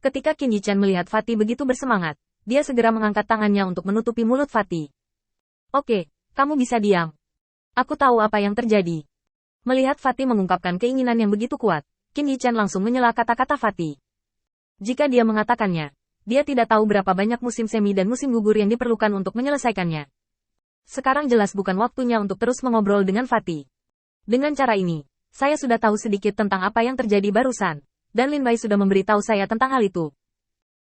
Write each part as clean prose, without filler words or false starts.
Ketika Qin Yichan melihat Fatih begitu bersemangat, dia segera mengangkat tangannya untuk menutupi mulut Fatih. Oke, kamu bisa diam. Aku tahu apa yang terjadi. Melihat Fatih mengungkapkan keinginan yang begitu kuat, Qin Yichan langsung menyela kata-kata Fatih. Jika dia mengatakannya, dia tidak tahu berapa banyak musim semi dan musim gugur yang diperlukan untuk menyelesaikannya. Sekarang jelas bukan waktunya untuk terus mengobrol dengan Fatih. Dengan cara ini, saya sudah tahu sedikit tentang apa yang terjadi barusan, dan Lin Bai sudah memberitahu saya tentang hal itu.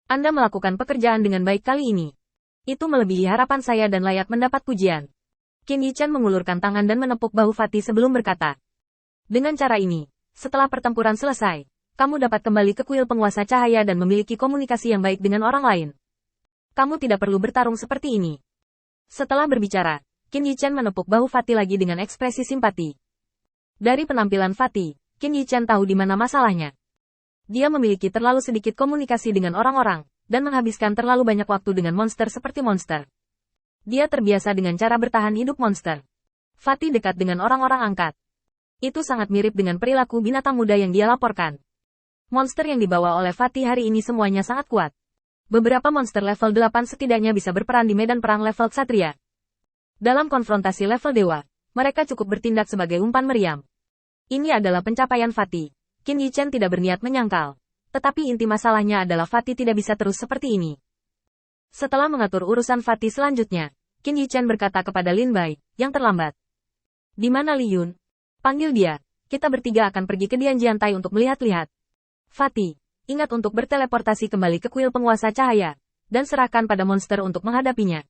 Anda melakukan pekerjaan dengan baik kali ini. Itu melebihi harapan saya dan layak mendapat pujian. Qin Yichan mengulurkan tangan dan menepuk bahu Fatih sebelum berkata. Dengan cara ini, setelah pertempuran selesai, kamu dapat kembali ke kuil penguasa cahaya dan memiliki komunikasi yang baik dengan orang lain. Kamu tidak perlu bertarung seperti ini. Setelah berbicara, Qin Yichan menepuk bahu Fatih lagi dengan ekspresi simpati. Dari penampilan Fatih, Qin Yichan tahu di mana masalahnya. Dia memiliki terlalu sedikit komunikasi dengan orang-orang, dan menghabiskan terlalu banyak waktu dengan monster seperti monster. Dia terbiasa dengan cara bertahan hidup monster. Fatih dekat dengan orang-orang angkat. Itu sangat mirip dengan perilaku binatang muda yang dia laporkan. Monster yang dibawa oleh Fatih hari ini semuanya sangat kuat. Beberapa monster level 8 setidaknya bisa berperan di medan perang level Ksatria. Dalam konfrontasi level dewa, mereka cukup bertindak sebagai umpan meriam. Ini adalah pencapaian Fatih. Qin Yichan tidak berniat menyangkal. Tetapi inti masalahnya adalah Fatih tidak bisa terus seperti ini. Setelah mengatur urusan Fatih selanjutnya, Qin Yichan berkata kepada Lin Bai, yang terlambat. Di mana Li Yun? Panggil dia, kita bertiga akan pergi ke Dianjian Tai untuk melihat-lihat. Fatih, ingat untuk berteleportasi kembali ke kuil penguasa cahaya, dan serahkan pada monster untuk menghadapinya.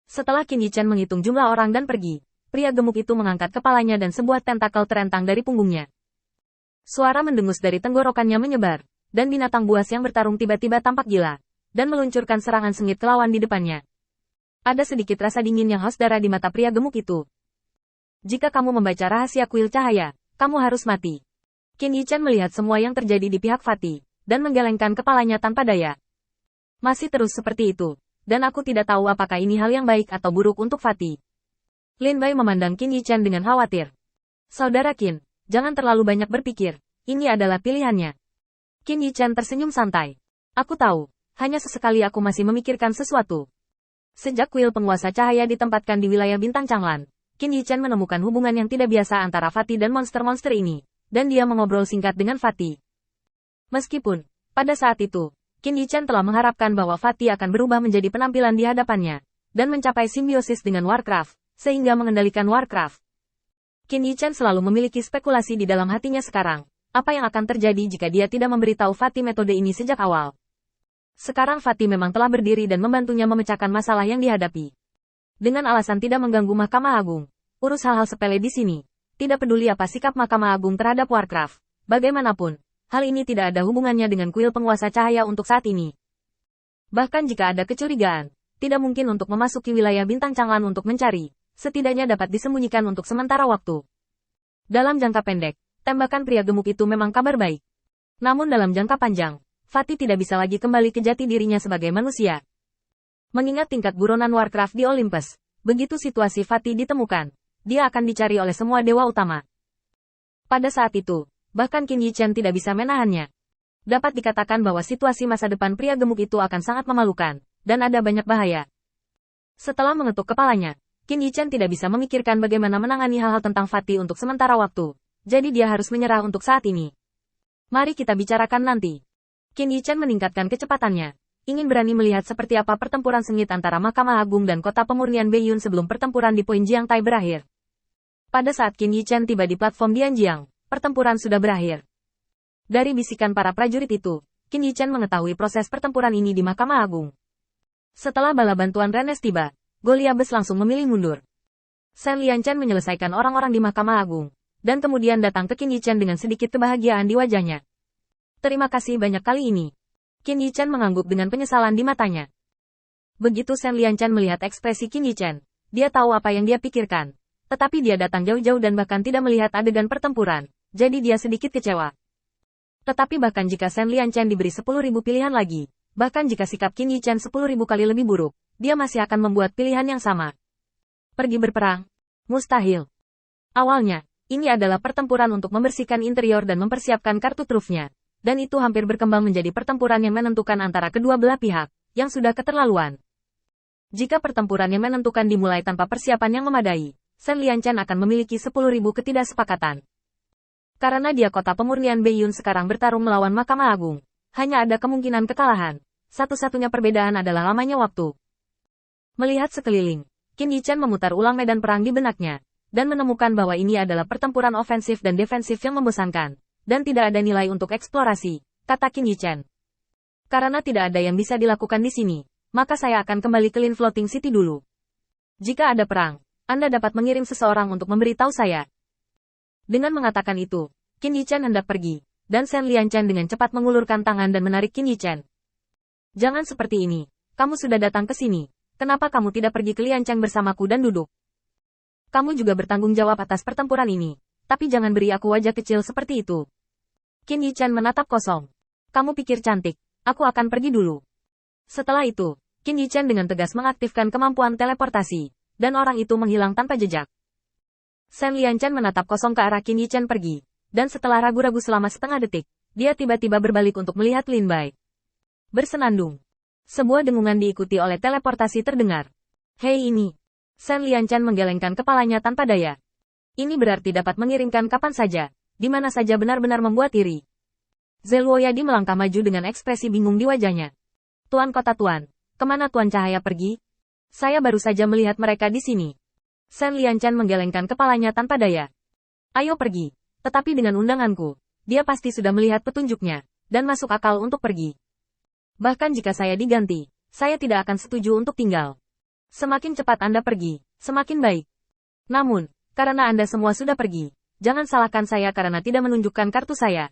Setelah Qin Yichan menghitung jumlah orang dan pergi, pria gemuk itu mengangkat kepalanya dan sebuah tentakel terentang dari punggungnya. Suara mendengus dari tenggorokannya menyebar, dan binatang buas yang bertarung tiba-tiba tampak gila, dan meluncurkan serangan sengit ke lawan di depannya. Ada sedikit rasa dingin yang haus darah di mata pria gemuk itu. Jika kamu membaca rahasia kuil cahaya, kamu harus mati. Qin Yichan melihat semua yang terjadi di pihak Fatih, dan menggelengkan kepalanya tanpa daya. Masih terus seperti itu, dan aku tidak tahu apakah ini hal yang baik atau buruk untuk Fatih. Lin Bai memandang Qin Yichan dengan khawatir. Saudara Qin, jangan terlalu banyak berpikir, ini adalah pilihannya. Qin Yichan tersenyum santai. Aku tahu, hanya sesekali aku masih memikirkan sesuatu. Sejak kuil penguasa cahaya ditempatkan di wilayah bintang Changlan, Qin Yichan menemukan hubungan yang tidak biasa antara Fatih dan monster-monster ini, dan dia mengobrol singkat dengan Fatih. Meskipun, pada saat itu, Qin Yichan telah mengharapkan bahwa Fatih akan berubah menjadi penampilan di hadapannya, dan mencapai simbiosis dengan Warcraft, sehingga mengendalikan Warcraft. Qin Yichan selalu memiliki spekulasi di dalam hatinya sekarang, apa yang akan terjadi jika dia tidak memberitahu Fatih metode ini sejak awal. Sekarang Fatih memang telah berdiri dan membantunya memecahkan masalah yang dihadapi. Dengan alasan tidak mengganggu Mahkamah Agung, urus hal-hal sepele di sini. Tidak peduli apa sikap Mahkamah Agung terhadap Warcraft. Bagaimanapun, hal ini tidak ada hubungannya dengan kuil penguasa cahaya untuk saat ini. Bahkan jika ada kecurigaan, tidak mungkin untuk memasuki wilayah bintang Changlan untuk mencari, setidaknya dapat disembunyikan untuk sementara waktu. Dalam jangka pendek, tembakan pria gemuk itu memang kabar baik. Namun dalam jangka panjang, Fatih tidak bisa lagi kembali ke jati dirinya sebagai manusia. Mengingat tingkat buronan Warcraft di Olympus, begitu situasi Fatih ditemukan, dia akan dicari oleh semua dewa utama. Pada saat itu, bahkan Qin Yichan tidak bisa menahannya. Dapat dikatakan bahwa situasi masa depan pria gemuk itu akan sangat memalukan, dan ada banyak bahaya. Setelah mengetuk kepalanya, Qin Yichan tidak bisa memikirkan bagaimana menangani hal-hal tentang Fatih untuk sementara waktu, jadi dia harus menyerah untuk saat ini. Mari kita bicarakan nanti. Qin Yichan meningkatkan kecepatannya. Ingin berani melihat seperti apa pertempuran sengit antara Mahkamah Agung dan kota pemurnian Beiyun sebelum pertempuran di Poin Jiang Tai berakhir. Pada saat Qin Yichan tiba di platform Dianjiang, pertempuran sudah berakhir. Dari bisikan para prajurit itu, Qin Yichan mengetahui proses pertempuran ini di Mahkamah Agung. Setelah bala bantuan Renes tiba, Goliath langsung memilih mundur. Shen Lianchan menyelesaikan orang-orang di Mahkamah Agung, dan kemudian datang ke Qin Yichan dengan sedikit kebahagiaan di wajahnya. Terima kasih banyak kali ini. Qin Yichan mengangguk dengan penyesalan di matanya. Begitu Shen Lianchan melihat ekspresi Qin Yichan, dia tahu apa yang dia pikirkan. Tetapi dia datang jauh-jauh dan bahkan tidak melihat adegan pertempuran, jadi dia sedikit kecewa. Tetapi bahkan jika Shen Lianchan diberi 10.000 pilihan lagi, bahkan jika sikap Qin Yichan 10.000 kali lebih buruk, dia masih akan membuat pilihan yang sama. Pergi berperang? Mustahil. Awalnya, ini adalah pertempuran untuk membersihkan interior dan mempersiapkan kartu trufnya. dan itu hampir berkembang menjadi pertempuran yang menentukan antara kedua belah pihak, yang sudah keterlaluan. Jika pertempuran yang menentukan dimulai tanpa persiapan yang memadai, Shen Lianchen akan memiliki 10.000 ketidaksepakatan. Karena dia kota pemurnian Beiyun sekarang bertarung melawan Mahkamah Agung, hanya ada kemungkinan kekalahan. Satu-satunya perbedaan adalah lamanya waktu. Melihat sekeliling, Qin Yichen memutar ulang medan perang di benaknya, dan menemukan bahwa ini adalah pertempuran ofensif dan defensif yang membosankan, dan tidak ada nilai untuk eksplorasi, kata Qin Yichen. Karena tidak ada yang bisa dilakukan di sini, maka saya akan kembali ke Lin Floating City dulu. Jika ada perang, Anda dapat mengirim seseorang untuk memberitahu saya. Dengan mengatakan itu, Qin Yichen hendak pergi, dan Shen Lianchen dengan cepat mengulurkan tangan dan menarik Qin Yichen. Jangan seperti ini, kamu sudah datang ke sini, kenapa kamu tidak pergi ke Liancheng bersamaku dan duduk? Kamu juga bertanggung jawab atas pertempuran ini, tapi jangan beri aku wajah kecil seperti itu. Qin Yichen menatap kosong. Kamu pikir cantik, aku akan pergi dulu. Setelah itu, Qin Yichen dengan tegas mengaktifkan kemampuan teleportasi, dan orang itu menghilang tanpa jejak. Shen Lianchen menatap kosong ke arah Qin Yichen pergi, dan setelah ragu-ragu selama setengah detik, dia tiba-tiba berbalik untuk melihat Lin Bai. Bersenandung. Sebuah dengungan diikuti oleh teleportasi terdengar. Hei ini. Shen Lianchen menggelengkan kepalanya tanpa daya. Ini berarti dapat mengirimkan kapan saja, di mana saja benar-benar membuat iri. Zeluoyadi melangkah maju dengan ekspresi bingung di wajahnya. Tuan Kota Tuan, kemana Tuan Cahaya pergi? Saya baru saja melihat mereka di sini. Shen Lianchen menggelengkan kepalanya tanpa daya. Ayo pergi, tetapi dengan undanganku, dia pasti sudah melihat petunjuknya, dan masuk akal untuk pergi. Bahkan jika saya diganti, saya tidak akan setuju untuk tinggal. Semakin cepat Anda pergi, semakin baik. Namun, karena Anda semua sudah pergi, jangan salahkan saya karena tidak menunjukkan kartu saya.